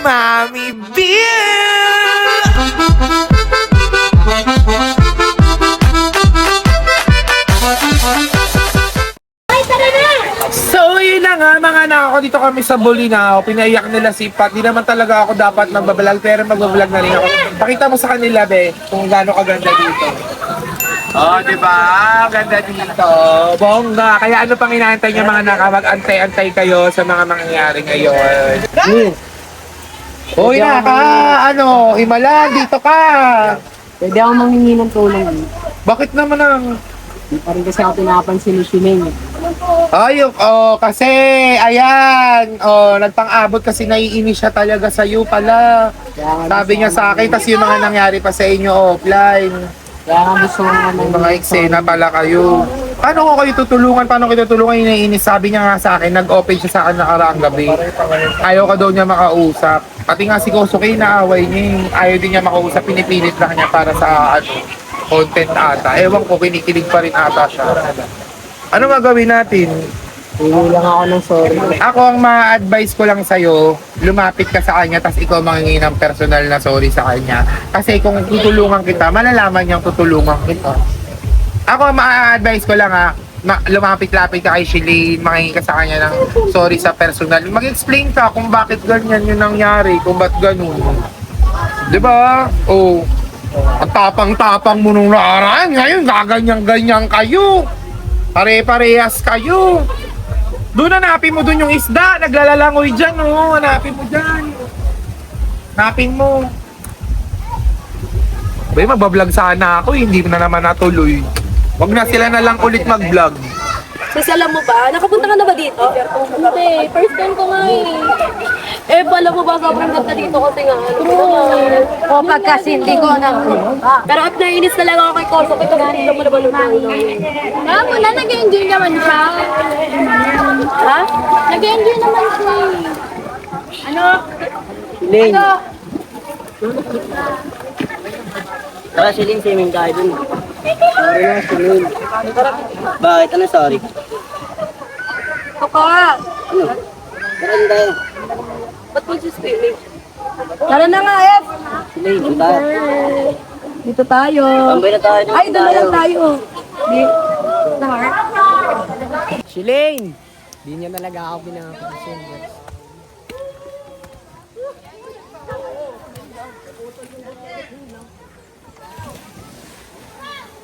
Mommy Beer! So yun na nga mga nako, dito kami sa Bolinao. Pinaiyak nila si Pat. Di naman talaga ako dapat magbablog, pero magbablog na rin ako. Pakita mo sa kanila be kung gaano kaganda dito. Oh, di ba? Ganda dito. Bongga. Kaya ano pang inaantay niya mga naka, mag-antay-antay kayo sa mga mangyayari ngayon. Hoy naka, Himalan, dito ka. Pwede ako manghingi ng tulong. Bakit naman ang... Hindi pa rin kasi ako pinapansin ni Shileng. Kasi, ayan, nagpang-abot kasi naiinis siya talaga sa'yo pala. Sabi niya sa akin, tas yung mga nangyari pa sa inyo offline. Kaya nga gusto ko nga Yung mga eksena pala kayo. Paano ko kayo tutulungan? Paano kayo tutulungan? Iniinis. Sabi niya nga sa akin, nag-open siya sa akin nakaraang gabi. Ayaw ka daw niya makausap. Pati nga si Kosuke, naaway niya. Ayaw din niya makausap. Pinipilit lang niya para sa content ata. Ewan ko, kinikilig pa rin ata siya. Ano magawin natin? Hingi lang ako ng sorry. Ako ang ma-advise ko lang sa'yo, lumapit ka sa kanya tapos ikaw mangingi ng personal na sorry sa kanya. Kasi kung tutulungan kita, malalaman niyang tutulungan kita. Ako ang ma-advise ko lang lumapit-lapit ka kay Shilane, mangingi ka sa kanya ng sorry sa personal. Mag-explain ka kung bakit ganyan yung nangyari, kung ba't ganun. Diba? Ang tapang-tapang mo nung nakaraan, ngayon gaganyan-ganyan kayo. Pare-parehas kayo. Doon hanapin mo doon yung isda. Naglalalangoy dyan, hanapin mo dyan. Hanapin mo. Bay, magbablog sana ako. Hindi na naman natuloy. Wag na sila na lang ulit mag-vlog. Alam mo ba? Nakapunta ka na ba dito? Hindi. First time ko nga eh. Pala mo ba sobrang ganda dito kasi nga. O pagkasi hindi ko na. Pero at nainis talaga ako kay Koso. Ito nga dito mo na ba Wala, nag-enjoy naman siya. Ha? Nag-enjoy naman siya. Ano? Shileng. Tara Shileng, swimming tayo dun. Sorry na Shileng. Bakit? Ano sorry? Ako. Ano? Tara din tayo. Ba't mo si swimming? Tara na nga, F. Shileng, dun tayo. Dito tayo. Tambay na tayo. Ay, doon lang tayo. Shileng! Di niya talaga ako pinapansin.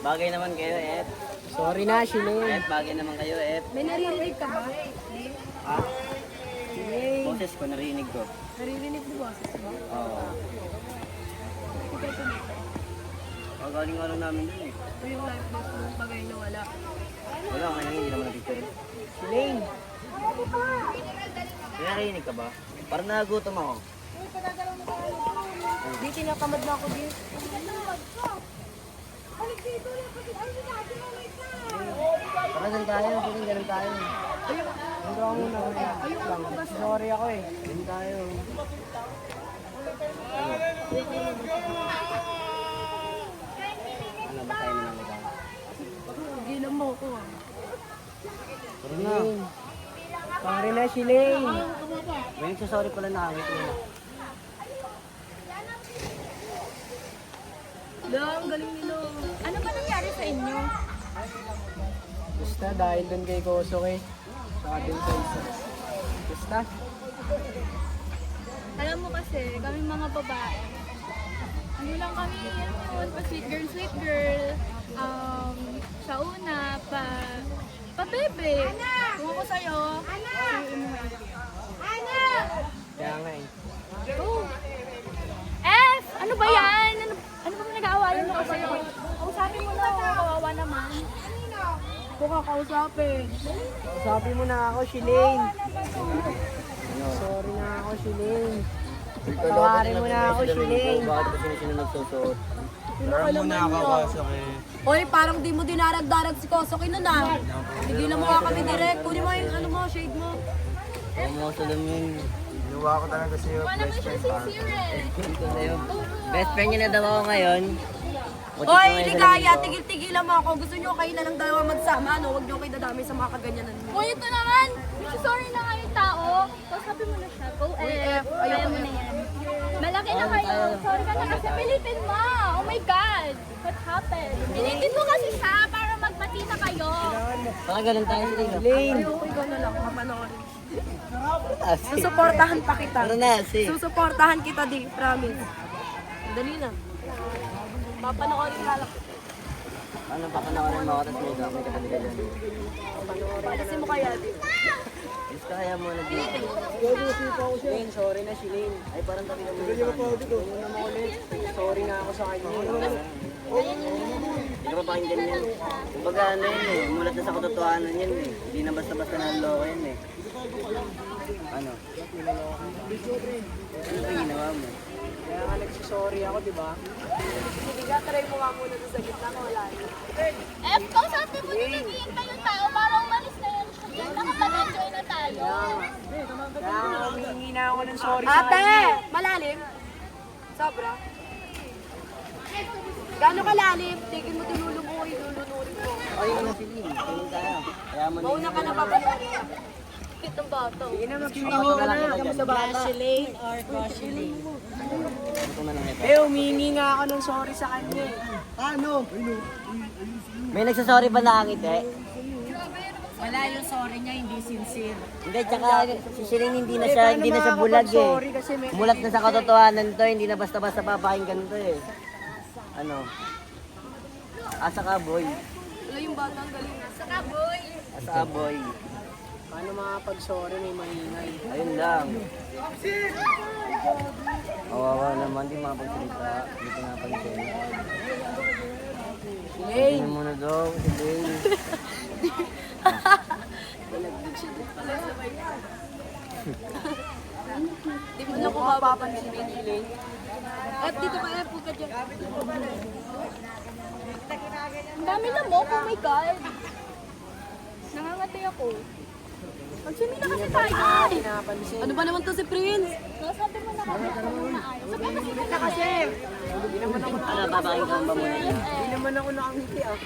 Bagay naman kayo, Ed. Sorry na, Shileng. Ed, bagay naman kayo, Ed. May naririnig ka ba? Ha? Boses ko, narinig ko. Naririnig mo boses mo? Oo. Galing nga lang namin dun eh. O yung life box mo, bagay na wala. Wala, kaya hindi naman na-picture. Shileng! May narinig ka ba? Parang nagutom ako. Di, tinakamad na ako din. Tara, dyan tayo. Shileng, ganun tayo. Hindi ako muna. Sorry ako eh. Dyan tayo. Ano ba tayo na lang? Gilam mo ko. Tara na. Sorry na, Shileng. May nagsasorry pala na ako. Lang, galing nilo. Ano ba nangyari sa inyo? Basta dahil doon kay Kosuke. Saka din sa isa. Basta. Alam mo kasi, kami mga babae, ano lang kami, pa sweet girl, sa una, pa bebe. Kung ako sa'yo, Kaya nga eh. oh. F! Ano ba yan? Ano ba nag-aawalan mo kasi? Kausapin mo na ako, kawawa naman. Ako kakausapin. Sabi mo na ako, Shileng. Sorry na ako, Shileng. Patawarin mo na ako, Shileng. Bakit kasi sino nagsusuot? Alam mo na ako, Oy, parang di mo dinarag-darag si Kosoki nun ah. Tigilan mo nga kami direct. Kunin mo yung ano mo, shade mo. Oo mo, salamin. Inuwa ko talaga sa'yo. Wala naman siya sincere eh. Ito sa'yo. Best friend niya na daw ako ngayon. Oy, Ligaya, tigil-tigilan mo ako. Gusto nyo kayo na lang dalawa magsama, ano? Huwag nyo kayo dadami sa mga kaganyanan mo. Uy, ito naman! Sorry na nga yung tao. Kausapin mo na siya. Go F. Ayaw mo na yan. Malaki na kayo. Sorry ka na kasi pilitin mo. Oh my God. What happened? Pilitin mo kasi siya para magbati na kayo. Baka ganun tayo si Lane. Ayoko, ikaw na lang, mapanoorin. Susuportahan pa kita. Ano na, si? Susuportahan kita, di. Promise. Dali na. Mapanoorin ka lang. Ano pa panoorin mo ako, tapos may katabi ka dyan. Palisin mo kaya, di. Is kaya mo na dito. Lane, sorry na si Lane. Ay, parang tabi ka muna. Ano na mo ulit. Sorry na ako sa kanya. Hindi ka papakinggan yan. Kumbaga ano yun eh, mulat na sa katotohanan yan eh. Hindi na basta-basta nanloko yan eh. Ano? Ano ba ginawa mo? Kaya nga nagsisorry ako, di ba? Sige ka, try mo nga muna sa gitna ko, wala. Kausapin mo na naghihintay yung tao para umalis na yan. Nakapag-enjoy na tayo. Kaya nga humingi na ako ng sorry Ate! Malalim? Sobra? Gano'ng kalalim? Tigil mo tinulong mo, ilulunurin ko. Ay, ano si Lane? Tingin tayo. Kaya mo Mauna ka na papanorin. Kitang bata. Sige na, magpipito ka lang kita sa bata. Lane or Crush Lane? Ito na lang ito. Humingi nga ako ng sorry sa kanya. May nagsasorry ba na angit eh? Wala yung sorry niya, hindi sincere. Hindi, tsaka si Shireen hindi na siya bulag eh. Mulat na sa katotohanan to, hindi na basta-basta papakinggan to eh. Ano? Asa ka, boy? Wala yung batang galing. Saka boy. Asa ka, boy? Paano makapag-sorry may maingay? Ayun lang. Kawawa naman, di makapagsalita. Hindi ko napansin. Hindi muna daw, Shireen. Di mo na ko mapapansin yung Lane. At dito kaya po ka dyan. Ang dami na mo. Oh my God. Nangangatay ako. Magsumi na kasi tayo. Ano ba naman to si Prince? Sabi mo na kami ako muna ayaw. Sabi mo na kasi. Ano, papakinggan ba muna yan?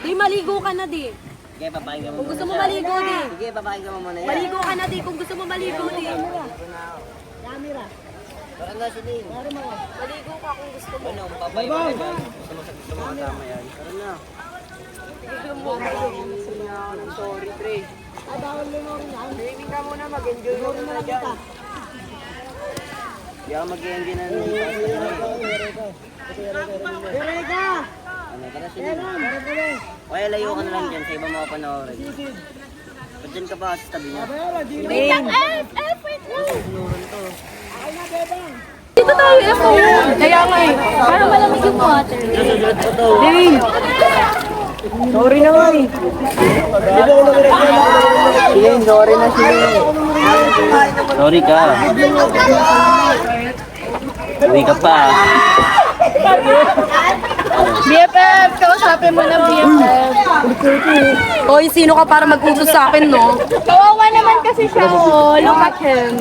Di, maligo ka na, di. Sige, papakinggan mo Kung muna gusto mo siya. maligo, di. Sige, papakinggan mo muna yan. Maligo ka na, di. Kung gusto mo maligo, di. Tara na, Shireen. Maligo ka kung gusto mo. Ano, papay mo na yan. Gusto mo kasama yan. Tara na. Bigyan mo. Sorry, Trey. Gaming ka muna, mag-enjoy mo na dyan. Hindi ako mag-enjoy na Ano, tara sila. Kaya layo ka na lang dyan sa ibang mga panoorin. Ba't dyan ka pa kasi tabi niya? Wait lang. Wait lang. Sinuran to. Dito tayo, Efo. Kaya nga eh. Para malamig yung water. Sorry na nga eh. Shireen, sorry na Shireen. Sorry ka. Sorry ka pa. BFF, kausapin mo na BFF. Hoy, sino ka para mag-utos sa akin, no? Kawawa naman kasi siya, oh. Look at him.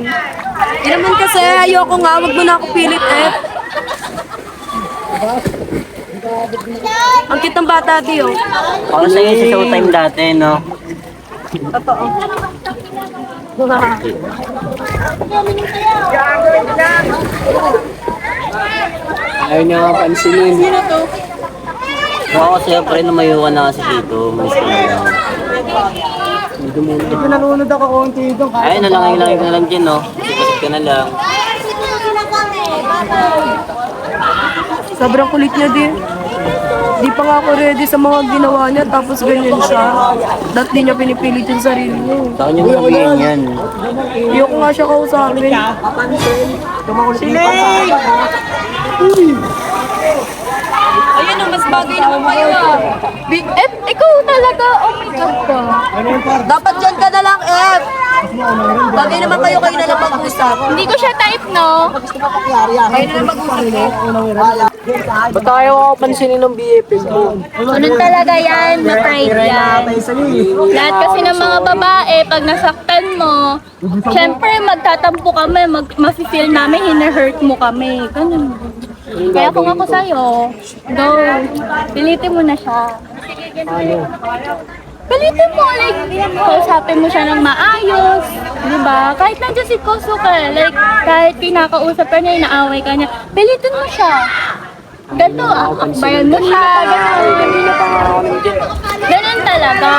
Hindi naman kasi, ayoko nga, wag mo na ako pilit, eh. Ang cute ng bata, di, oh. Para sa'yo sa showtime dati, no? Totoo. Ayaw niya nga pansinin. Sino to? Ako siyempre lumayo ka na kasi dito. Miss ko na lang. Ito nalunod ako konti dito. Ayun, nalangay-langay ka na lang dyan, no? Sipasit ka na lang. Sobrang kulit niya, di. Di pa nga ako ready sa mga ginawa niya, tapos ganyan siya. Dahil di niya pinipilit yung sarili niya. Sa kanya mo sabihin yan. Ayoko nga siya kausapin. Siling! Ayun, oh, mas bagay naman kayo, ah. Big F, ikaw talaga. Oh my God ka. Dapat dyan ka na lang, F. Bagay naman kayo na lang mag-usap. Hindi ko siya type, no? Kayo na lang mag-usap, eh. Ba't tayo ako pansinin ng BFF mo? Ganun talaga yan, na-pride yan. Lahat kasi ng mga babae, pag nasaktan mo, syempre magtatampo kami, mafe-feel namin hina-hurt mo kami. Ganun. Kaya kung ako sa'yo, go. Pilitin mo na siya. Palitin mo, like, kausapin mo siya ng maayos, di ba? Kahit nandiyan si Koso ka, like, kahit kinakausap ka niya, inaaway ka niya, pilitin mo siya. Ganto, akbayan mo siya, ganun. Ganun talaga.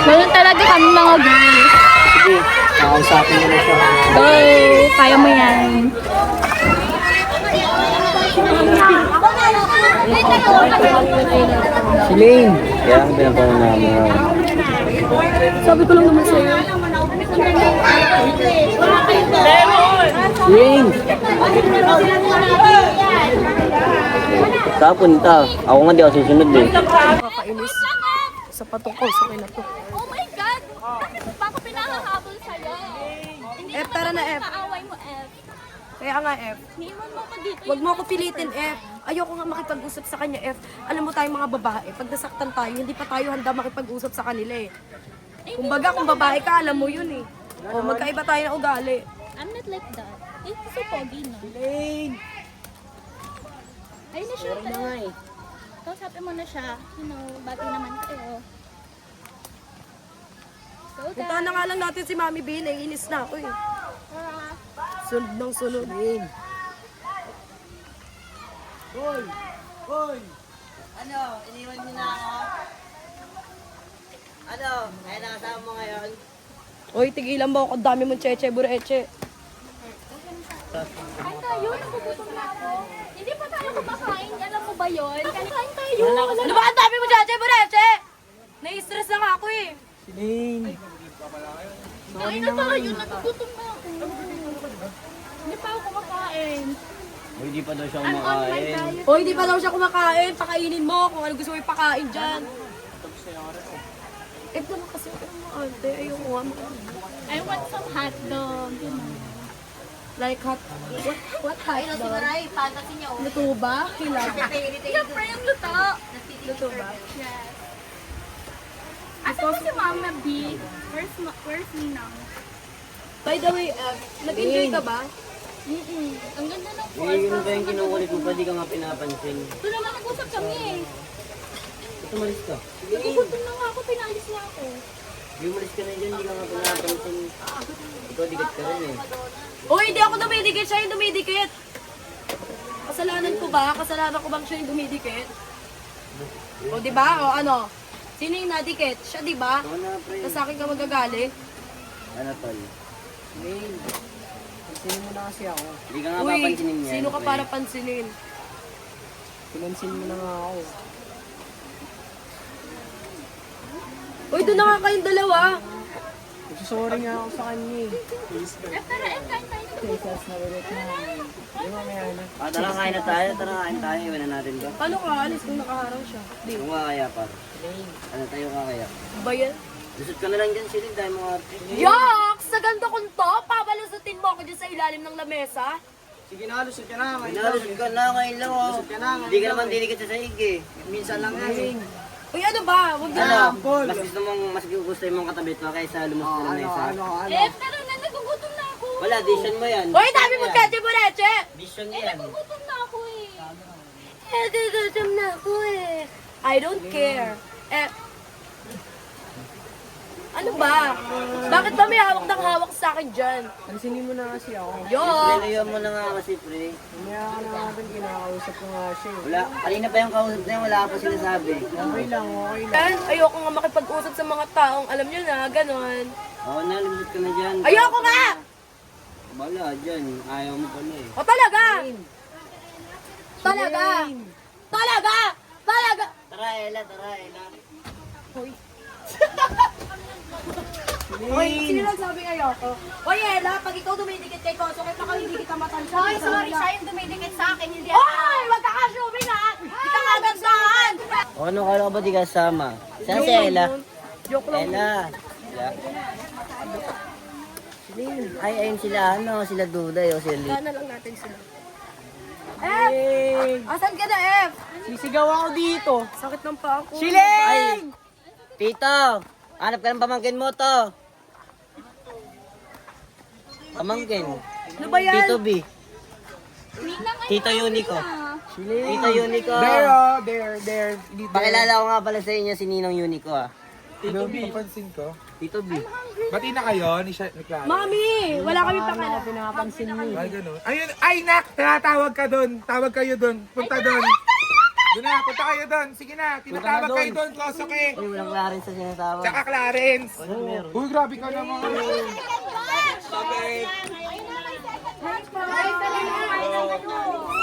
Ganun talaga kami mga girls. Sige, nakausapin mo na siya. Go, kaya mo yan. Si Lane. Kaya ang pinapanood namin. Sabi ko lang naman sa'yo. Lane! Saan punta? Ako nga di ako susunod eh. Kakainis. Sa patungkol, sa na to. Oh my God! Bakit pa ako pinakahabol sa'yo? Hindi F, tara na, F. Naaway mo, F. Kaya nga, F. Himan mo ko dito. Huwag mo ako pilitin, F. Ayoko nga makipag-usap sa kanya, F. Alam mo tayong mga babae, pag nasaktan tayo, hindi pa tayo handa makipag-usap sa kanila eh. Kumbaga, kung babae ka, alam mo yun eh. O, magkaiba tayo na ugali. I'm not like that. It's so pogi, no? Lane! Ayun na siya. Sorry na nga eh. Kausapin mo na siya. You know, bati naman kayo. So, Puntahan na nga lang natin si Mami B, naiinis na ako eh. Sunod ng sunod. Lane! Hoy! Hoy! Ano? Iniwan mo na ako? Ano? Kaya nakasama mo ngayon? Oy, tigilan mo ako. Ang dami mong cheche, bureche. kain tayo. Nagugutom na ako. Hindi pa tayo kumakain. Alam mo ba yun? Kain tayo. Ano ba ang dami mo cheche, bureche? Nai-stress na nga ako eh. Si Lane! Kain na tayo. Nagugutom na ako. Hindi pa ako kumakain. Uy, di pa daw siya I'm on my kumakain. diet. Oy, di pa daw siya kumakain. Pakainin mo kung ano gusto mo ipakain dyan. Ito naman kasi ako ng ate. Ayoko nga. I want some hot dog. You know. Like hot. What hot dog? fantasy niya. Luto ba? Hilag. Siyempre yung luto. Luto ba? Yes. Asa mo si Mama B? Where's Ninang? By the way, nag-enjoy ka ba? Ang ganda ng Eh, falls. yun ba yung kinukulit mo pa? Di ka nga pinapansin. Ito naman nag-usap kami eh. Ba't umalis ka? Nagugutom na nga ako, pinalis na ako. Di umalis ka na dyan, di ka nga pinapansin. Ikaw, digat ka rin eh. Uy, hindi ako dumidikit. Siya yung dumidikit. Kasalanan ko ba? Kasalanan ko bang siya yung dumidikit? O, di ba? O, ano? Sino yung nadikit? Siya, di ba? Ako na, pre. Tapos sa akin ka magagalit? Ano, tol? Lane! Pansinin mo na kasi ako. Di ka nga Uy, papansinin yan. sino ka pre. para pansinin? Pinansin mo na nga ako. Uy, doon na nga kayong dalawa. Sorry nga ako sa kanya eh. Tara, kain tayo. Tara, kain na tayo. Tara, kain tayo. Iwan na natin to. Paano ka alis kung nakaharang siya? Di Kung nga kaya, par. Ano tayo ka kaya? ba yan? Lusot ka na lang dyan, silid. Dahil mga arte. Yak! Sa ganda kong to, pabalusutin mo ako dyan sa ilalim ng lamesa. Sige na, lusot ka na. Lusot ka na, ngayon lang oh. Lusot ka na. Hindi ka naman dinikit sa saig eh. Minsan lang yan. Uy, ano ba? Huwag na. Ano? Mas gusto mong katabit mo kaysa lumusot na isa. Tara na, nagugutom na ako. Wala, vision mo yan. Uy, dami mo keche bureche! Vision yan. Nagugutom na ako eh. Nagugutom na ako eh. I don't care. Ano ba? Bakit ba may hawak ng hawak sa akin dyan? Pansinin mo na kasi ako. Yo! Pre, mo na nga kasi, pre. Mamaya ka na natin, kinakausap ko nga siya. Wala, kanina pa yung kausap na yun, wala pa sinasabi. Okay lang, okay lang. Yan, ayoko nga makipag-usap sa mga taong alam nyo na, ganon. Oo na, lumusot ka na dyan. Ayoko nga! Bala, dyan. Ayaw mo pala eh. O talaga! Talaga! Talaga! Talaga! Tara, Ella, tara, Ella. Hoy, sino nagsabing ayoko? Hoy, Ella, pag ikaw dumidikit kay Koso, kahit baka hindi kita matansya. Hoy, sorry, siya yung dumidikit sa akin, hindi ako. Hoy, wag ka ka-showing ha! Hindi ka kagandahan! O ano, kala ko ba di kasama? Saan si Ella? Joke lang. Ella. Ella. Ay, ayun sila, ano, sila Duday o sila Lee. Sana lang natin sila. F! Asan ka na, F? Sisigaw ako dito. Sakit ng paa ko. Ay! Tito! Hanap ka ng pamangkin mo to. Pamangkin. Ano ba yan? Tito B. Ninang, Tito Unico. Tito Unico. There, oh, there. Dito. Pakilala ko nga pala sa inyo si Ninong Unico ah. Ano, papansin ko? Tito B. Bati na kayo ni Clara. Mami, wala kami pakala. Pinapansin mo. Ay, ganun. Ayun, ay, nak! Tinatawag ka doon. Tawag kayo doon. Punta doon. Doon na, punta kayo doon. Sige na, tinatawag kayo doon, Kosoke. Uy, walang Clarence sa sinatawag. Tsaka Clarence. Meron. Uy, grabe ka naman.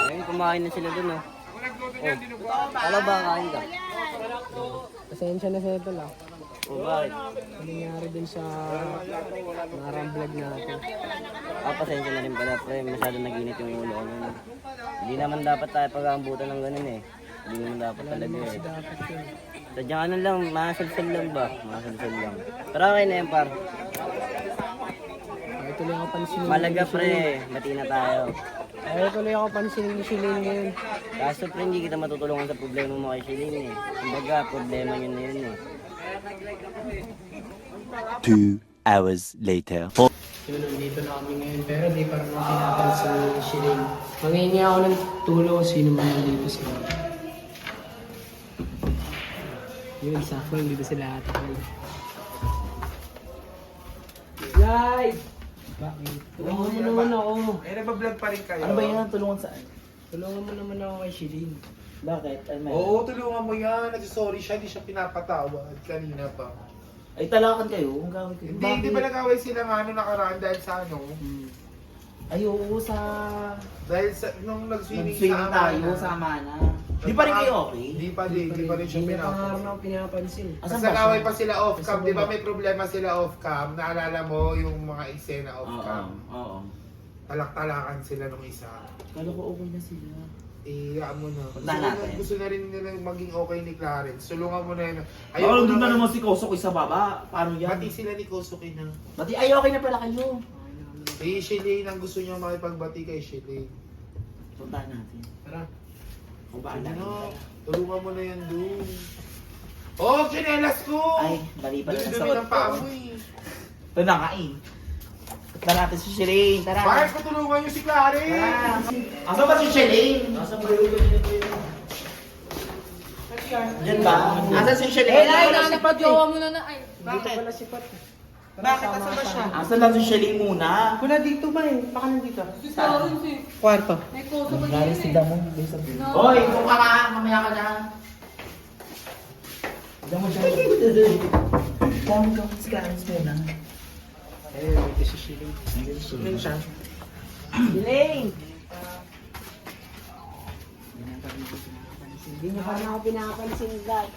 Ayun, kumain na sila dun oh. Wala ba kain ka? Pasensya na sa ito lang. O bakit? Ano nangyari din sa narang vlog natin. Pasensya na rin pala pre, masyado nag-init yung ulo ko nun. Hindi naman dapat tayo pag-aambutan ng ganun eh. Hindi naman dapat talaga eh. Dapat yun. Sadyang ano lang, masalsal lang ba? Masalsal lang. Pero okay na yan par. Ay, tuloy ako pansinin. Malaga pre, bati na tayo. Ay, tuloy ako pansinin ni Shilin ngayon. Kaso pre, hindi kita matutulungan sa problema mo kay Shilin eh. Kumbaga, problema yun na yun eh. 2 hours later. Yun, nandito na kami ngayon. Pero di pa naman pinapansin ni Shilin. Mangingi ako ng tulong sino man nandito sila. Yun, sakto dito sila ata. Live! Bakit? Tulungan mo naman ako. Eh, nagbablog pa rin kayo. Tulungan saan? Tulungan mo naman ako kay Shilin. Bakit? Oo, tulungan mo yan. Nagsasorry siya, di siya pinapatawad. Kanina pa. Ay, talakan kayo? Ang gawin kayo? Hindi ba nag-away sila nga ano nakaraan dahil sa ano? Ay, oo, sa... Dahil sa, nung nag-swimming sa Amana. Amana. Di pa rin kayo okay? Di pa rin siya Hindi niya pa nga pinapatawad. rin ako pinapansin. Mas nag-away pa sila off-cam, di ba may problema sila off-cam? Naalala mo yung mga eksena off-cam? Oo. Talak-talakan sila nung isa. Kala ko okay na sila. Mo na. Punta natin. Gusto na rin nila maging okay ni Clarence. Tulungan mo na yun. Ayun, doon na naman si Kosokoy sa baba. Paano yan? Bati sila ni Kosuke na. Bati, ay okay na pala kayo. Si Shelane ang gusto niya makipagbati kay Shelane. Puntahan natin. Tara. O ba Ano? Tulungan mo na yan doon. Oh, chinelas ko! Ay, bali pala Dumi-dumi ng paa mo eh. Ito na nga eh. Punta natin si Shireen. Tara. Bakit patulungan niyo si Clarence? Asa ba si Shireen? Diyan ba? Asa si Shireen? Dito pala si Pat. Bakit? Asa ba siya? Asa lang si Shireen muna? Wala dito ba eh? Baka nandito. Saan? Kwarto. Hoy, kung ka ka, mamaya ka na. Diyan mo si Clarence muna. Eh, ito si Shilin. Shireen siya. Diling! Hindi niya pa na ako pinapansin dad.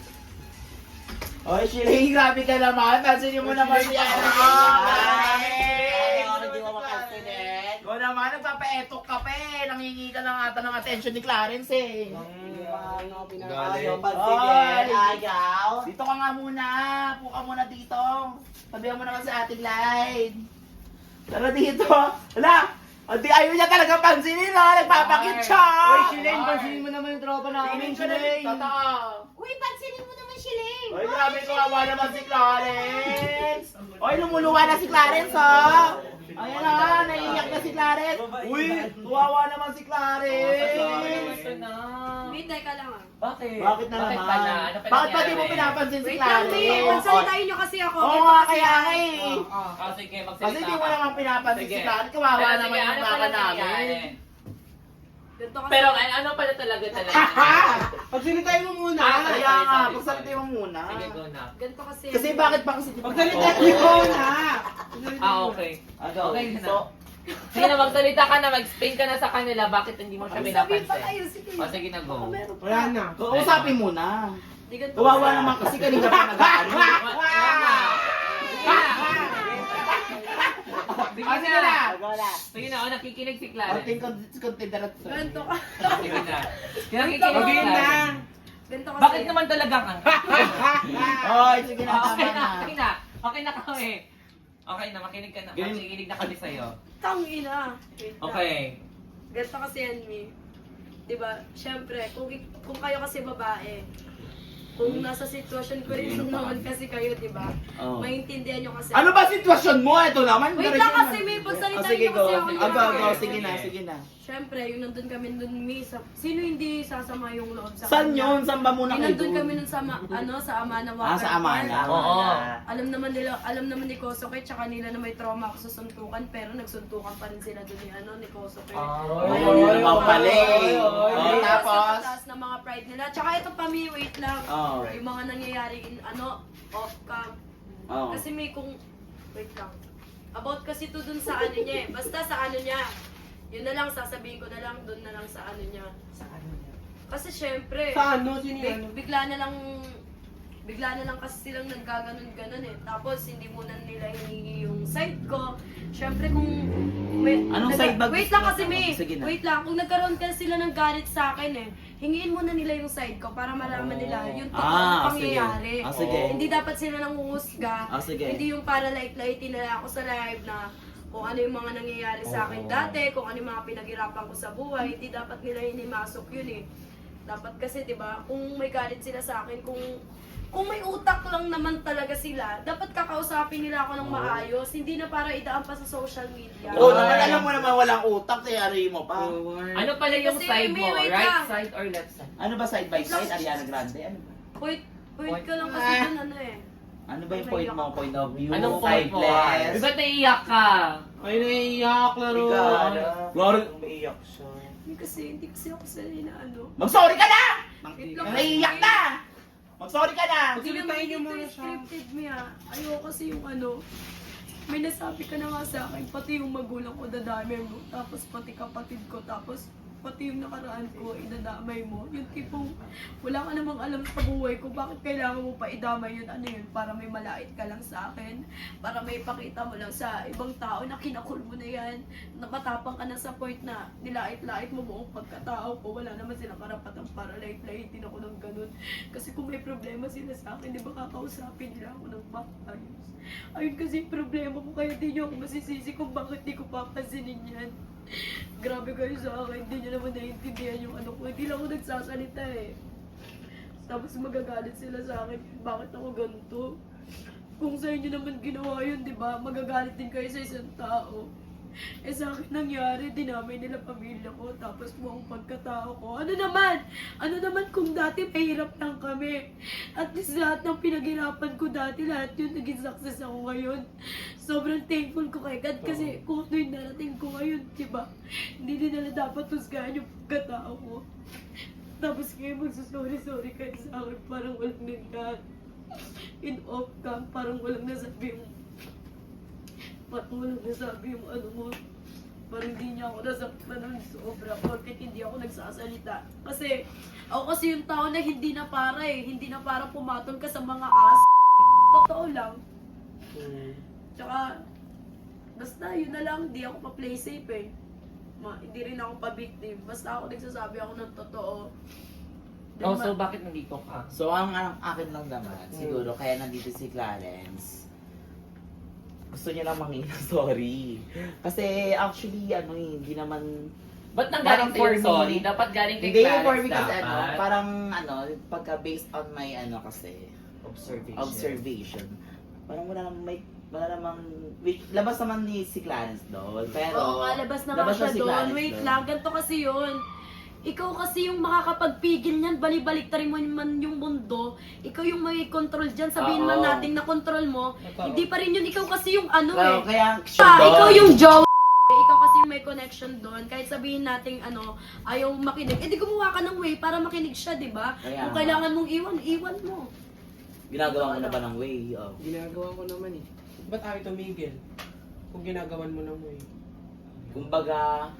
Hoy, Shireen, grabe ka naman. Pansin niyo mo naman si Ana. Hindi mo makastinet. Ikaw naman, nagpapaetok ka pa eh. Nangingi ka lang ata ng attention ni Clarence eh. Hindi pa na ako pinapansin. Ayaw pansin, Oy! ayaw. Dito ka nga muna. Puka muna dito. Sabihan mo naman sa ating line. Tara dito. Wala! Adi, ayaw niya talaga pansinin ha. Nagpapakit siya. Uy, Shilin, pansinin mo naman yung tropa namin, Shilin. Totoo. Uy, pansinin mo naman si Ling. Oy, grabe kawawa naman si Clarence. Oy, lumuluwa na si Clarence ha. Ayan na, naiiyak na si Clarence. Uy, kawawa naman si Clarence. Wait, teka lang ah. Bakit na naman? Bakit pa di mo pinapansin si Wait lang, Ling. Clarence? Pansalitain niyo kasi ako. Oo Ito nga, kasi kaya yan. nga eh. Sige, magsalita Kasi di mo ka. naman pinapansin si Clarence. Kawawa Pero naman sige, yung ano baka pala namin. nangyari? Ganito kasi. Pero ano pala talaga? Pagsalitain mo muna. Kaya nga, pagsalita mo muna. Sige, go na. Ganito kasi. Kasi bakit ba kasi di ba? Pagsalitain mo muna. Okay. Go. Okay na. So, Sige na, magsalita ka na, mag-explain ka na sa kanila bakit hindi mo siya Sabihin pa pinapansin. tayo, sige. O, sige na, go. Wala na. usapin muna. Di ganito Kawawa kasi. naman kasi kanina pa nag-ano. Sige Ah, sige na. na. Wala. Sige na, o, nakikinig si Clarence. Konting considerate. Ganito ka. Sige na. Nakikinig si Clarence. Ganito kasi. Bakit naman talaga ka? Oy, sige na, Okay tama na, na. okay na. Okay na kami. Okay na, makinig ka na. Ganun. Makikinig na kami sa'yo. Tangina. Wait lang. Okay. Ganito kasi yan, Mi. Diba? Siyempre, kung kayo kasi babae, Kung nasa sitwasyon ko rin naman kasi kayo, di ba? Oo. Maintindihan nyo kasi. Ano ba sitwasyon mo? Ito naman. Wait diretso lang na. kasi may pagsalita sige, nyo go. kasi ako Go. Sige na, sige na. Siyempre, yung nandun kami nun, sino hindi sasama yung loob sa Saan kanya? yun? Saan ba muna Yung kayo nandun doon? kami nun sa, sa Amana Water Ah, sa Amana. Park. Oo. Alam naman ni Kosoke, tsaka nila na may trauma ako sa suntukan, pero nagsuntukan pa rin sila doon ni Kosoke. Ayun naman pala eh. Tapos? Tapos? Sa taas ng mga pride nila. Tsaka ito pa, Mi, wait lang. Oh. Yung mga nangyayari off-cam. Oh. Kasi may wait lang. About kasi to dun sa ano niya eh. Basta sa ano niya. Yun na lang, sasabihin ko na lang, dun na lang sa ano niya. Kasi syempre, Sa ano? Sino yan? bigla na lang kasi silang naggaganon-ganon eh. Tapos hindi muna nila hinihingi yung side ko. Syempre kung Anong side ba wait gusto lang mo? kasi May. Sige na. Wait lang, kung nagkaroon kasi sila ng galit sa akin eh. Hingiin muna nila yung side ko para malaman nila yung totoong pangyayari. Sige. Hindi dapat sila nang huhusga. Sige. Hindi yung para light-lightin nila ako sa live na kung ano yung mga nangyayari sa akin dati, kung ano yung mga pinaghirapan ko sa buhay, hindi dapat nila hinimasok yun eh. Dapat kasi, di ba, kung may galit sila sa akin, kung may utak lang naman talaga sila, dapat kakausapin nila ako ng maayos, hindi na para idaan pa sa social media. Oo naman, alam mo naman walang utak, tayari mo pa. Ano pala yung Kasi side mo? wait Right lang. side or left side? Ano ba side by side? Ariana Grande? Ano ba? Point ka lang kasi dun ano eh. Ano ba yung point mo? Point of view? Anong point mo? Sideless? Ba't naiiyak ka? Ay, naiiyak, laro. Laro. Hindi kasi ako sanay na ano. Mag-sorry ka na! Wait lang. Naiiyak na! Mag-sorry ka na! Hindi naman Pagsalitahin niyo dito muna yung siya. scripted mo ya. Ayoko kasi yung ano, may nasabi ka na nga sa akin, pati yung magulang ko dadamay mo, tapos pati kapatid ko, tapos pati yung nakaraan ko, idadamay mo. Yung tipong, wala ka namang alam sa buhay ko, bakit kailangan mo pa idamay yun? Ano yun? Para may malait ka lang sa akin? Para may pakita mo lang sa ibang tao na kinakul mo na yan? Na matapang ka na sa point na nilait-lait mo buong pagkatao ko. Wala naman silang karapatan para lait-laitin ako ng ganun. Kasi kung may problema sila sa akin, di ba kakausapin nila ako ng maayos? Ayun kasi yung problema ko, kaya di nyo ako masisisi kung bakit di ko papansinin yan. Grabe kayo sa akin, hindi nyo naman naiintindihan yung ano ko. Hindi lang ako nagsasalita eh. Tapos magagalit sila sa akin, bakit ako ganito? Kung sa inyo naman ginawa yun, di ba? Magagalit din kayo sa isang tao. Eh sa akin nangyari, dinamay nila pamilya ko, tapos buong pagkatao ko. Ano naman kung dati mahirap lang kami. At least lahat ng pinaghirapan ko dati, lahat yun naging success ako ngayon. Sobrang thankful ko kay God kasi kung ano yung narating ko ngayon, diba? Hindi din nila dapat husgahan yung pagkatao ko. Tapos ngayon magsusorry kayo sa akin, parang walang nangyari. In off cam, parang walang nasabi yung ano mo. Parang hindi niya ako nasaktan ng sobra porket hindi ako nagsasalita. Kasi ako kasi yung tao na hindi na para hindi na para pumatol ka sa mga Totoo lang. Tsaka, basta yun na lang, hindi ako pa-play safe eh. Hindi rin ako pa-victim. Basta ako nagsasabi ako ng totoo. Oh, so bakit nandito ka? So, ang akin lang naman, siguro, kaya nandito si Clarence, gusto niya lang mangina sorry. Kasi, actually, hindi naman, Ba't nanggaling Parang for for sorry? me- Dapat galing kay hindi Clarence for me kasi, dapat. parang, pagka based on my, kasi, observation. Parang wala namang, labas naman ni si Clarence doon, pero, Oo nga, labas na nga siya si doon. Clarence Wait doon. lang, ganito kasi yun. Ikaw kasi yung makakapagpigil niyan, balik-baliktarin mo man yung mundo. Ikaw yung may control dyan. Sabihin man Oo. natin na control mo. Hindi pa rin yun. Ikaw kasi yung ano Well, eh. kaya, Ikaw yung jowa. Ikaw kasi yung may connection doon. Kahit sabihin natin ayaw makinig. Eh di gumawa ka ng way para makinig siya, di ba? Kaya Kung nga. kailangan mong iwan mo. ginagawa mo na ba ng way? Oh. Ginagawa ko naman eh. Ba't ayaw tumigil? Kung ginagawan mo ng way. Kumbaga,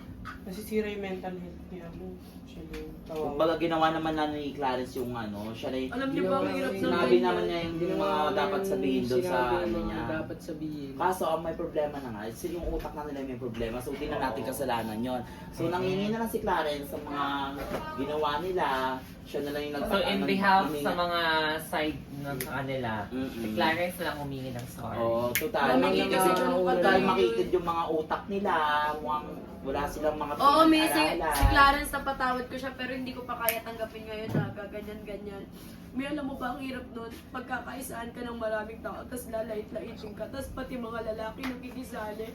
Nasisira yung mental health niya mo. Siya yung kawawa. kumbaga ginawa naman na ni Clarence yung siya na yung, Alam niyo ba ang hirap ng sinabi ganyan? naman niya yung mga dapat sabihin doon sa Sinabi yung mga niya. dapat sabihin. Kaso ang may problema na nga, yung utak na nila may problema, so hindi na natin kasalanan yon. So nangingi na lang si Clarence sa mga ginawa nila, siya na lang yung So in behalf humingi- sa mga side ng kanila, si Clarence na lang humingi ng sorry. Oo, total. Alam niyo kasi Total ganun pala yun. makikid yung mga utak nila, mukhang Wala silang mga Oo, may si pinag-aralan. Clarence napatawad ko siya pero hindi ko pa kaya tanggapin ngayon na gaganyan-ganyan. May alam mo ba ang hirap nun? Pagkakaisaan ka ng maraming tao, tapos lalait-laitin ka, tapos pati mga lalaki nakikisali.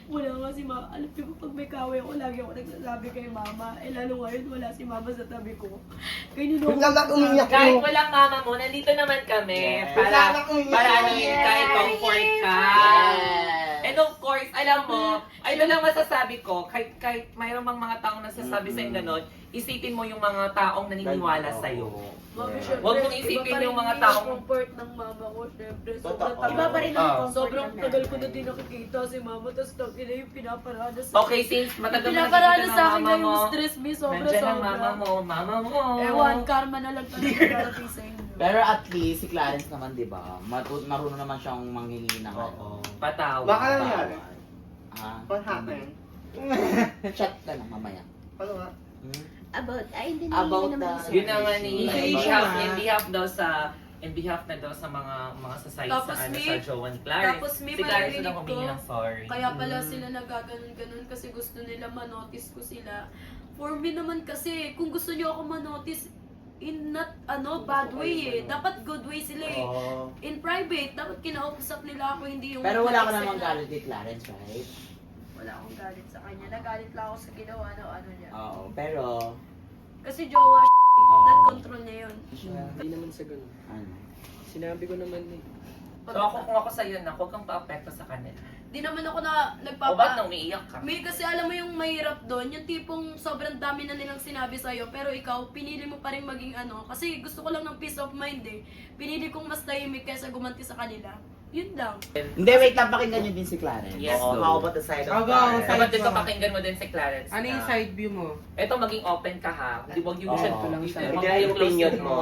Wala nga si mama. Alam niyo ba, pag may kaway ako, lagi ako nagsasabi kay mama. Eh lalo ngayon, wala si mama sa tabi ko. Kaya niloko Kahit walang mama mo, nandito naman kami para ano yun, kahit comfort ka. And of course, alam mo, ay na lang masasabi ko, kahit mayroong mga taong nagsasabi sa'yo gano'n, isipin mo yung mga taong naniniwala sa'yo. Mami, syempre, Huwag mong isipin iba pa rin yung mga yung taong- comfort ng mama ko, syempre. Sobrang Totoo. tagal. Iba pa rin ang comfort Sobrang ng tagal nanay. ko na din nakikita si mama, tapos tangina yung pinaparada sa Okay, since matagal na Pinaparada nakikita sa ng akin mama na yung mo, stress me, sobra. nandiyan ang mama mo. Ewan, karma na lang talaga darating sa inyo. Pero at least, si Clarence naman, di ba? Marunong naman siyang manghingi ng Oo, patawad. Baka nangyari. Ah, What happened? chat ka lang mamaya. Ano nga? About, ay hindi About naman the- isa. Yun naman ni About in behalf na daw sa mga society Tapos sa ano me- sa Joan Clarence. tapos me, Si Clarence marinig na humingi ko, ng sorry. Kaya pala sila nagaganon-ganon kasi gusto nila manotice ko sila. For me naman kasi, kung gusto niyo ako manotice, in not bad way eh. Dapat good way sila eh. In private, dapat kinausap nila ako, hindi yung... Pero wala ka nag-text namang sila. galit kay Clarence, right? Wala akong galit sa kanya. Nagalit lang ako sa ginawa na ano niya. Oo, pero... Kasi jowa, that control niya yun. Hindi naman sa ganun. Ano? Sinabi ko naman eh. So kung ako sa'yo na, huwag kang pa-apekto sa kanila. Di naman ako na O ba't nagpapa... nang umiiyak ka? May kasi alam mo yung mahirap doon, yung tipong sobrang dami na nilang sinabi sa'yo, pero ikaw, pinili mo pa rin maging ano, kasi gusto ko lang ng peace of mind eh. Pinili kong mas tahimik kaysa gumanti sa kanila. Yun lang. Hindi, wait lang, pakinggan niyo din si Clarence. Yes, Oo, go. how about the side of Go, go, Clarence? Dapat dito pakinggan mo din si Clarence. Ano yung na, side view mo? Eto, maging open ka ha. Hindi, huwag yung Oo. huwag Lang siya. mo Bigay yung i-close opinion yung mo.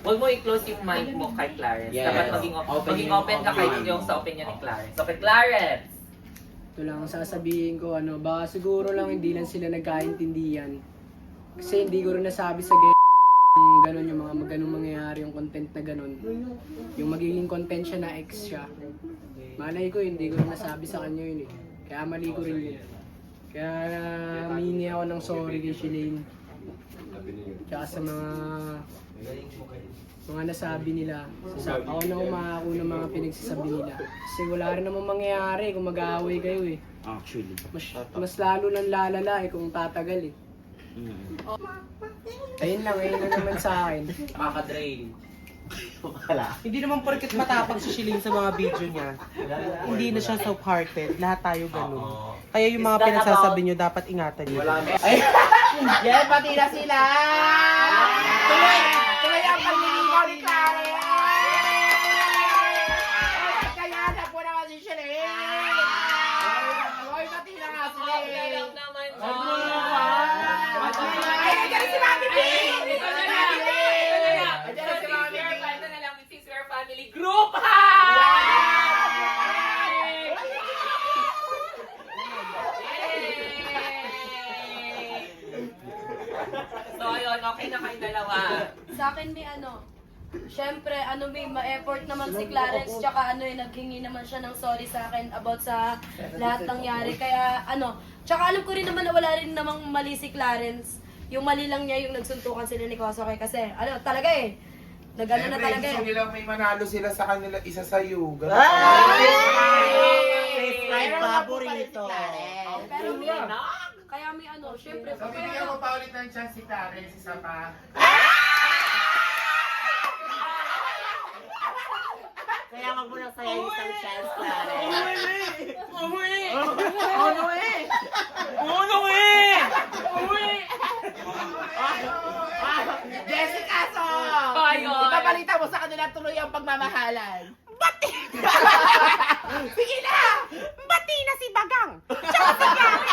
Huwag mo i-close yung mind mo kay Clarence. Yes. Dapat maging Open open ka kay yung yung sa opinion ni Clarence. So, kay Clarence! Ito lang ang sasabihin ko, baka siguro lang hindi lang sila nagkaintindihan. Kasi hindi ko rin nasabi sa ganun yung mga ganun mangyayari yung content na ganun. Yung magiging content siya na ex siya. Malay ko, hindi ko rin nasabi sa kanya yun eh. Kaya mali ko rin yun. Kaya humingi ako ng sorry kay Shalane. Tsaka sa mga nasabi nila. Ako na umako ng mga pinagsasabi nila. Kasi wala rin namang mangyayari kung mag-aaway kayo eh. Actually. Mas lalo lang lalala eh kung tatagal eh. Ayun lang naman sa akin. Makaka-drain. Wala. Hindi naman porket matapang si Shilin sa mga video niya. Hindi na siya soft-hearted. Lahat tayo ganun. Kaya yung mga pinagsasabi niyo, dapat ingatan niyo. Ay, yan, pati na sila! Tuloy ang pagliligaw ni Clarence! Kaya na po naman si Shireen! Hoy, pati na nga sila eh! Alam naman Ay, nandiyan si Mami B! Ito na lang! Nandiyan na si Mami B! Ito na lang, this is your family group ha! So ayun, okay na kayong dalawa. Sa akin may syempre, may ma-effort naman si Clarence, tsaka naghingi naman siya ng sorry sa akin about sa lahat nangyari. Kaya tsaka alam ko rin naman na wala rin namang mali si Clarence. Yung mali lang niya yung nagsuntukan sila ni Kosoke kasi talaga eh. Nag-ano na talaga eh. Gusto nilang may manalo sila sa kanila, isa sa'yo. Ganun. Favorite paborito. Pero kaya may syempre, So, bibigyan mo pa ulit ng chance si Clarence, isa pa. Kaya wag mo na sayang isang chance, Clarence. Jessica, so! Ayun. Ipabalita mo sa kanila tuloy ang pagmamahalan. Bati! Sige na! Bati na si Bagang! Tsaka si Gary!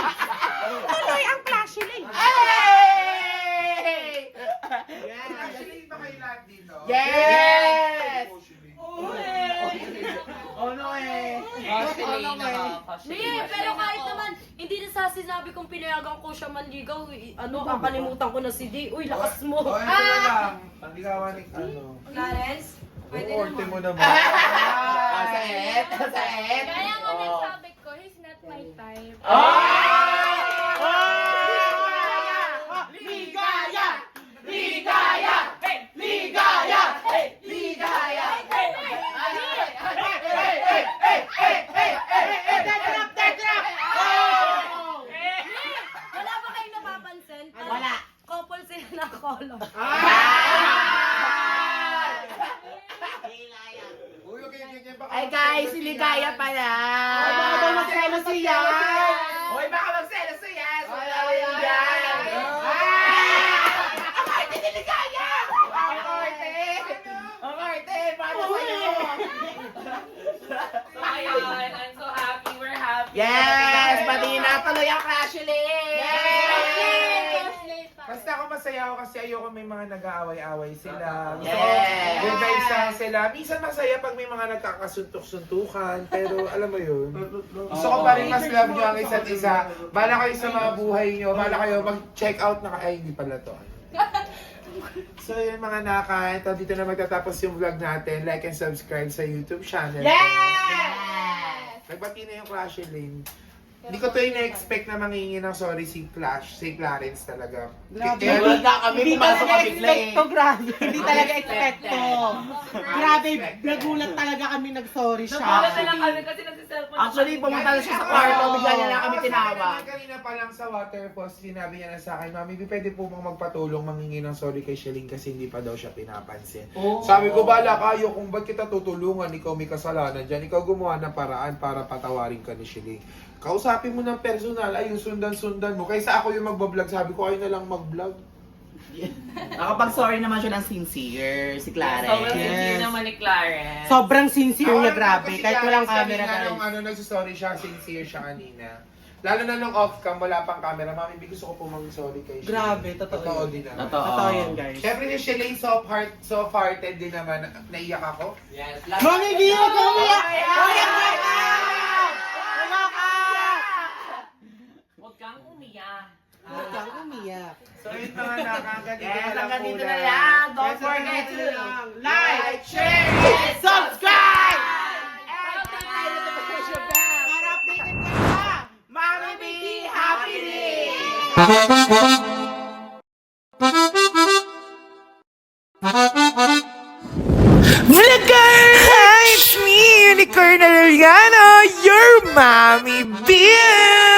Tuloy ang flashy lane! Hey! Actually, ba kayo lahat dito? Yes! Oh no eh! Pero kahit naman, hindi na sa sinabi kong pinayagan ko siya manligaw. Kakalimutan ko na si D. Uy, lakas mo. O, ito na lang. Pag-ligawan ni Clarence, pwede Orte naman. mo naman. Sa et! Sa et! Kaya nga nagsabi ko, he's not my type. Oh! Hi guys, si Ligaya pala. Baka daw magselos siya. Hoy, baka magselos siya. Ang arte ni Ligaya! Ang arte! Ang arte! Paano sa'yo? So, ayun, I'm so happy. We're happy. Yes! Pati na tuloy ang Crash Ulit! Basta ako masaya ako kasi ayoko may mga nag-aaway-away sila. Gusto ko, Yes! good vibes lang sila. Minsan masaya pag may mga nagkakasuntok-suntukan, pero alam mo yun, gusto ko pa rin mas love nyo ang isa't isa. Bala kayo sa mga buhay nyo, bala kayo mag-check out na ay hindi pala to. So yun mga naka, ito dito na magtatapos yung vlog natin. Like and subscribe sa YouTube channel. Yes! Nagbati na yung Clash Lane. Hindi ko to ina-expect na mangingi ng sorry si Clarence talaga. Grabe. Kaya- Wala kami, Hindi pumasok talaga ka bigla expect eh. to, grabe. Hindi talaga expect to. Grabe, nagulat talaga kami nag-sorry siya. Nagulat na lang kami kasi nagsiselfon. Actually, pumunta na siya sa kwarto, bigla niya lang kami tinawag. Kanina pa lang sa waterfall, sinabi niya na sa akin, Mami, pwede po bang magpatulong mangingi ng sorry kay Shelling kasi hindi pa daw siya pinapansin. Sabi ko, bala kayo kung ba't kita tutulungan, ikaw may kasalanan dyan, ikaw gumawa ng paraan para patawarin ka ni Shelling. Kausapin mo ng personal, ayun, sundan-sundan mo. Kaysa ako yung magbablog, sabi ko, ayun na lang mag-vlog. Nakapag-sorry naman siya ng sincere, si Clarence. Sobrang sincere Yes. naman ni Clarence. Sobrang sincere niya, Ako, grabe. kasi Kahit walang Clarence camera, kanina guys. nung nagsusorry siya, sincere siya kanina. Lalo na nung off-cam, wala pang camera. Mami, gusto ko po mag-sorry kay Shelling. Grabe, totoo yun. din naman. Totoo yan, guys. Siyempre si Shelling soft-hearted din naman. Naiyak ako. Yes. Mami, di mo ka umiyak! Huwag kang umiyak. Huwag kang umiyak. So yun mga nakakagigil Yes, lang hanggang po dito na lang. lang. Don't Yes, forget hanggang dito to na lang. like, share, and subscribe! And Para updated ka na! Mami B, happy day! Vlogger! Hi, it's me, Unicorn Arellano, your mommy bear!